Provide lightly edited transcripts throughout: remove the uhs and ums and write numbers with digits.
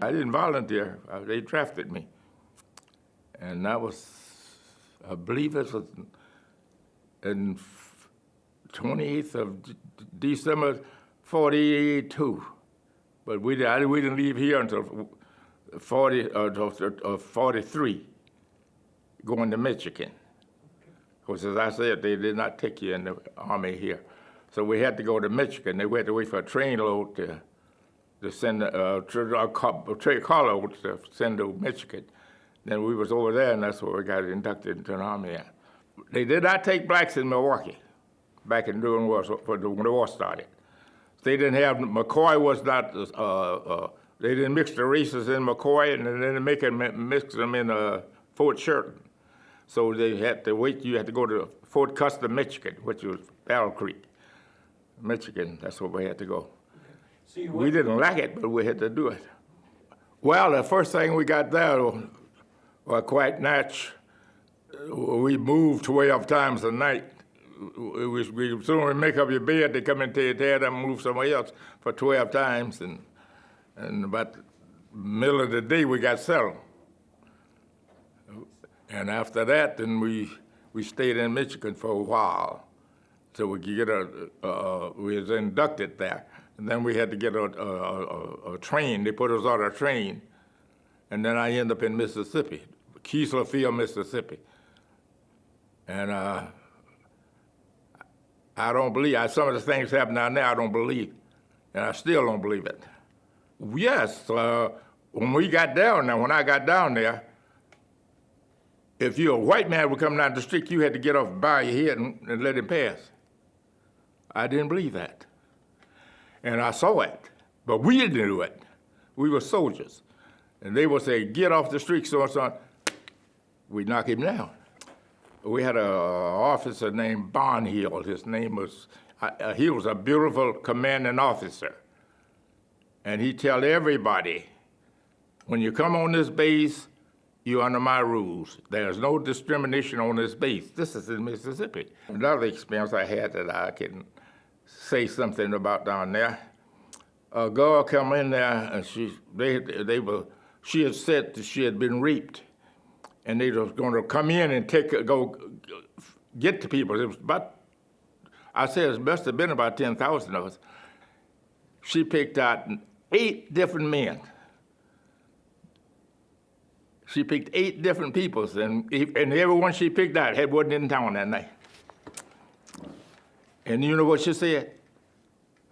I didn't volunteer. They drafted me. And that was, I believe it was in 28th of December 42. But we didn't leave here until 43, going to Michigan. Because as I said, they did not take you in the Army here. So we had to go to Michigan. They had to wait for a train load to send a carload to send to Michigan. Then we was over there, and that's where we got inducted into the Army at. They did not take blacks in Milwaukee back in during when the war started. They didn't have, McCoy was not, they didn't mix the races in McCoy, and they didn't mix them in Fort Sheridan. So they had to wait, you had to go to Fort Custer, Michigan, which was Battle Creek, Michigan. That's where we had to go. So we didn't like it, but we had to do it. Well, the first thing we got there was quite natural. We moved 12 times a night. We soon as we make up your bed, they come and tear it and move somewhere else for 12 times. And about the middle of the day, we got settled. And after that, then we stayed in Michigan for a while. So we could get we was inducted there. And then we had to get a train. They put us on a train. And then I ended up in Mississippi, Keesler Field, Mississippi. And I don't believe, some of the things happen down there, I don't believe. And I still don't believe it. Yes, when we got down there, when I got down there, if you're a white man would come down the street, you had to get off, bow your head, and let him pass. I didn't believe that. And I saw it, but we didn't do it. We were soldiers. And they would say, get off the street, so and so. We'd knock him down. We had an officer named Barnhill. His name was, he was a beautiful commanding officer. And he tell everybody, when you come on this base, you're under my rules. There's no discrimination on this base. This is in Mississippi. Another experience I had that I can say something about down there. A girl come in there, and she had said that she had been raped, and they was going to come in and go get the people. It was about, I said it must have been about 10,000 of us. She picked out 8 different men. She picked 8 different peoples, and everyone she picked out wasn't in town that night. And you know what she said?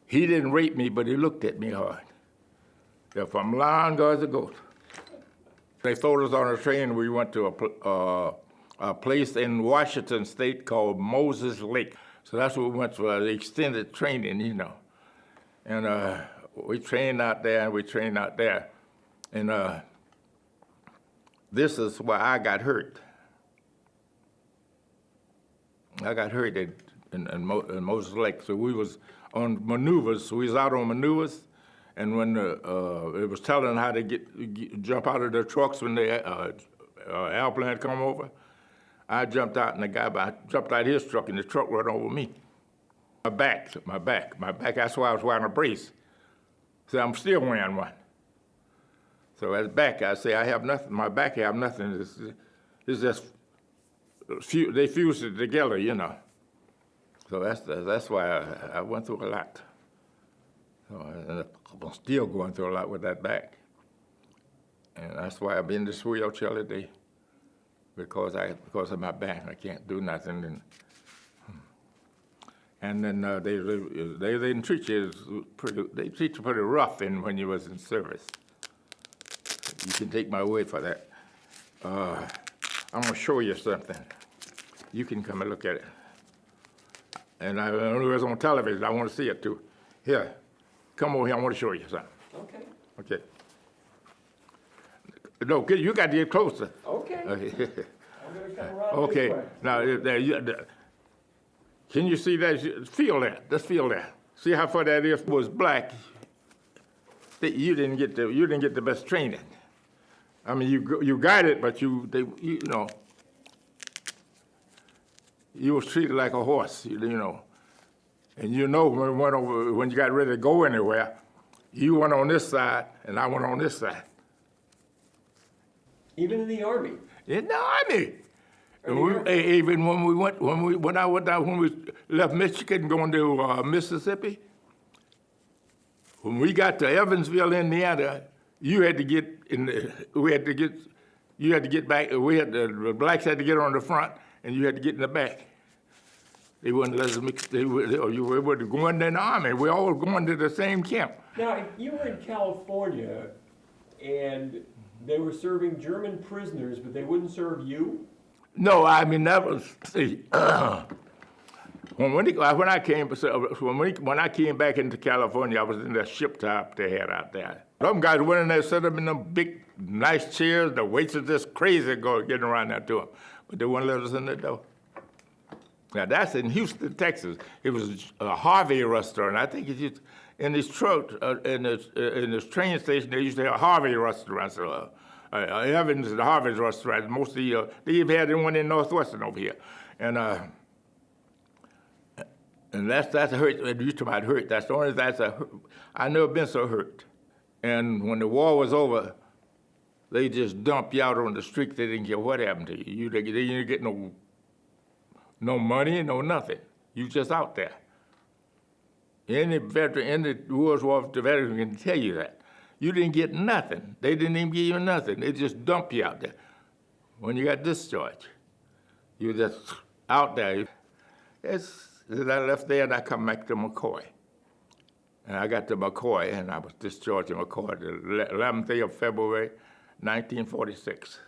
He didn't rape me, but he looked at me hard. They're from long ago. They threw us on a train. We went to a place in Washington State called Moses Lake. So that's where we went for the extended training, you know. And we trained out there, and we trained out there. And this is where I got hurt. I got hurt in Moses Lake. So we was on maneuvers. So we was out on maneuvers. And when it was telling how to jump out of the trucks when the airplane come over, I jumped out, and the guy jumped out of his truck, and the truck ran over me. My back, that's why I was wearing a brace. So I'm still wearing one. So at the back, I say, I have nothing, my back, I have nothing. It's just, they fused it together, you know. So that's why I went through a lot. And I'm still going through a lot with that back. And that's why I've been in this wheelchair today, because of my back. I can't do nothing. And then they didn't treat you they treat you pretty rough when you was in service. You can take my word for that. I'm gonna show you something. You can come and look at it. And I know it was on television. I want to see it too. Here. Come over here, I want to show you something. Okay. Okay. No, you got to get closer. Okay. I'm going to come around Okay. this way. Now, can you see that? Feel that. Just feel that. See how far that is? Was black. You didn't get the best training. I mean, you got it, but you know, you was treated like a horse, you know. And you know, when you got ready to go anywhere, you went on this side, and I went on this side. Even in the Army? In the Army. And Or the Air even when we left Michigan going to Mississippi, when we got to Evansville, Indiana, you had to get in. You had to get back. The blacks had to get on the front, and you had to get in the back. They wouldn't let us mix. You were going in the Army. We all going to the same camp. Now, if you were in California and they were serving German prisoners, but they wouldn't serve you? No, I mean that was see. When I came back into California, I was in that ship top they had out there. Some guys went in there, set them in them big, nice chairs. The waiters just crazy getting around there to them, but they wouldn't let us in the door. Now that's in Houston, Texas. It was a Harvey restaurant. I think it's just in this truck, in this train station. They used to have Harvey restaurants. Evans and Harvey's restaurant. Mostly, they even had one in Northwestern over here, and that's a hurt. You talk about hurt. That's the only I never been so hurt. And when the war was over, they just dumped you out on the street. They didn't care what happened to you. They didn't get no money, no nothing. You just out there. Any veteran, any World War veteran can tell you that. You didn't get nothing. They didn't even give you nothing. They just dumped you out there. When you got discharged, you were just out there. Then I left there and I come back to McCoy. And I got to McCoy and I was discharged in McCoy the 11th day of February, 1946.